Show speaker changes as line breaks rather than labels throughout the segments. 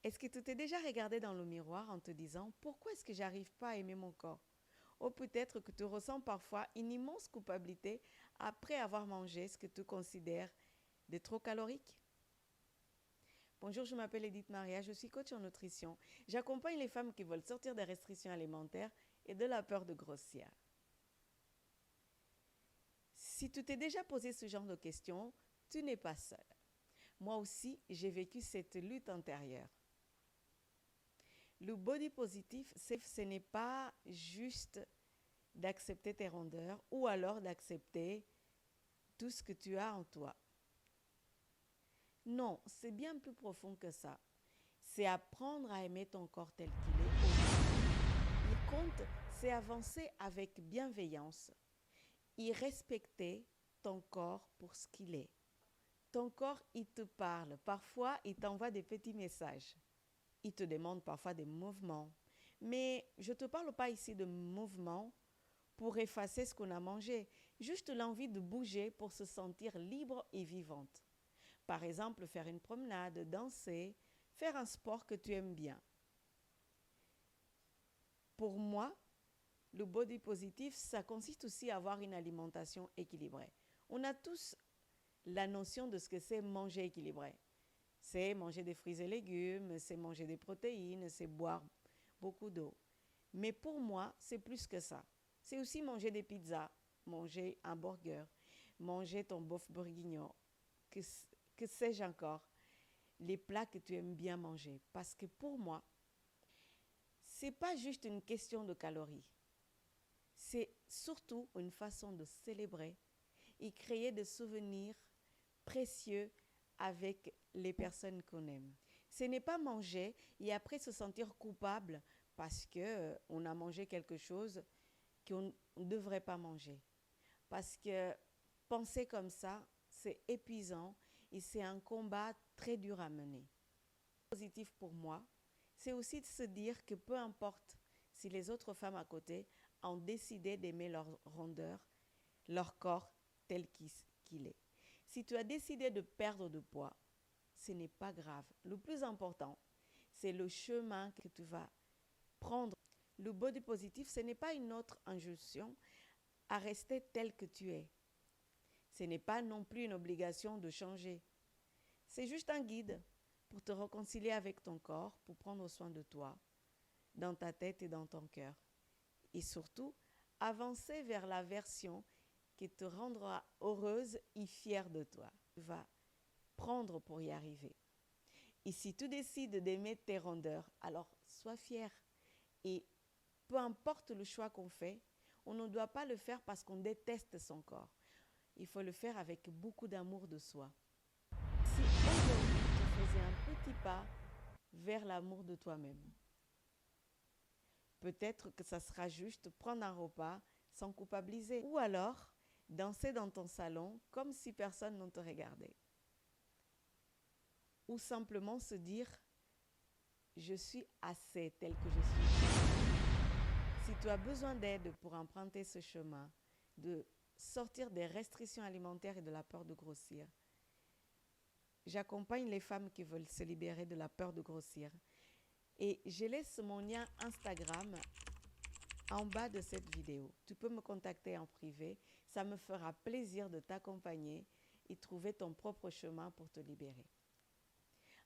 Est-ce que tu t'es déjà regardé dans le miroir en te disant pourquoi est-ce que j'arrive pas à aimer mon corps? Ou peut-être que tu ressens parfois une immense culpabilité après avoir mangé ce que tu considères de trop calorique? Bonjour, je m'appelle Edith Maria, je suis coach en nutrition. J'accompagne les femmes qui veulent sortir des restrictions alimentaires et de la peur de grossir. Si tu t'es déjà posé ce genre de questions, tu n'es pas seule. Moi aussi, j'ai vécu cette lutte intérieure. Le body positif, ce n'est pas juste d'accepter tes rondeurs ou alors d'accepter tout ce que tu as en toi. Non, c'est bien plus profond que ça. C'est apprendre à aimer ton corps tel qu'il est. Il compte, c'est avancer avec bienveillance et respecter ton corps pour ce qu'il est. Ton corps, il te parle. Parfois, il t'envoie des petits messages. Il te demande parfois des mouvements. Mais je ne te parle pas ici de mouvements pour effacer ce qu'on a mangé. Juste l'envie de bouger pour se sentir libre et vivante. Par exemple, faire une promenade, danser, faire un sport que tu aimes bien. Pour moi, le body positif, ça consiste aussi à avoir une alimentation équilibrée. On a tous la notion de ce que c'est manger équilibré. C'est manger des fruits et légumes, c'est manger des protéines, c'est boire beaucoup d'eau. Mais pour moi, c'est plus que ça. C'est aussi manger des pizzas, manger un burger, manger ton bœuf bourguignon, que sais-je encore, les plats que tu aimes bien manger. Parce que pour moi, c'est pas juste une question de calories. C'est surtout une façon de célébrer et créer des souvenirs précieux avec les personnes qu'on aime. Ce n'est pas manger et après se sentir coupable parce qu'on a mangé quelque chose qu'on ne devrait pas manger. Parce que penser comme ça, c'est épuisant et c'est un combat très dur à mener. Positif pour moi, c'est aussi de se dire que peu importe si les autres femmes à côté ont décidé d'aimer leur rondeur, leur corps tel qu'il est. Si tu as décidé de perdre de poids, ce n'est pas grave. Le plus important, c'est le chemin que tu vas prendre. Le body positif, ce n'est pas une autre injonction à rester tel que tu es. Ce n'est pas non plus une obligation de changer. C'est juste un guide pour te réconcilier avec ton corps, pour prendre soin de toi, dans ta tête et dans ton cœur. Et surtout, avancer vers la version qui te rendra heureuse et fière de toi. Tu vas prendre pour y arriver. Et si tu décides d'aimer tes rondeurs, alors sois fier. Et peu importe le choix qu'on fait, on ne doit pas le faire parce qu'on déteste son corps. Il faut le faire avec beaucoup d'amour de soi. Si aujourd'hui tu faisais un petit pas vers l'amour de toi-même, peut-être que ça sera juste prendre un repas sans culpabiliser. Ou alors danser dans ton salon comme si personne ne te regardait. Ou simplement se dire « Je suis assez tel que je suis ». Si tu as besoin d'aide pour emprunter ce chemin, de sortir des restrictions alimentaires et de la peur de grossir, j'accompagne les femmes qui veulent se libérer de la peur de grossir. Et je laisse mon lien Instagram en bas de cette vidéo. Tu peux me contacter en privé. Ça me fera plaisir de t'accompagner et trouver ton propre chemin pour te libérer.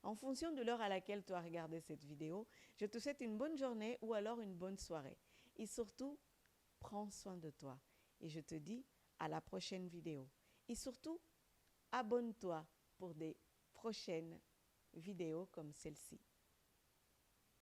En fonction de l'heure à laquelle tu as regardé cette vidéo, je te souhaite une bonne journée ou alors une bonne soirée. Et surtout, prends soin de toi. Et je te dis à la prochaine vidéo. Et surtout, abonne-toi pour des prochaines vidéos comme celle-ci.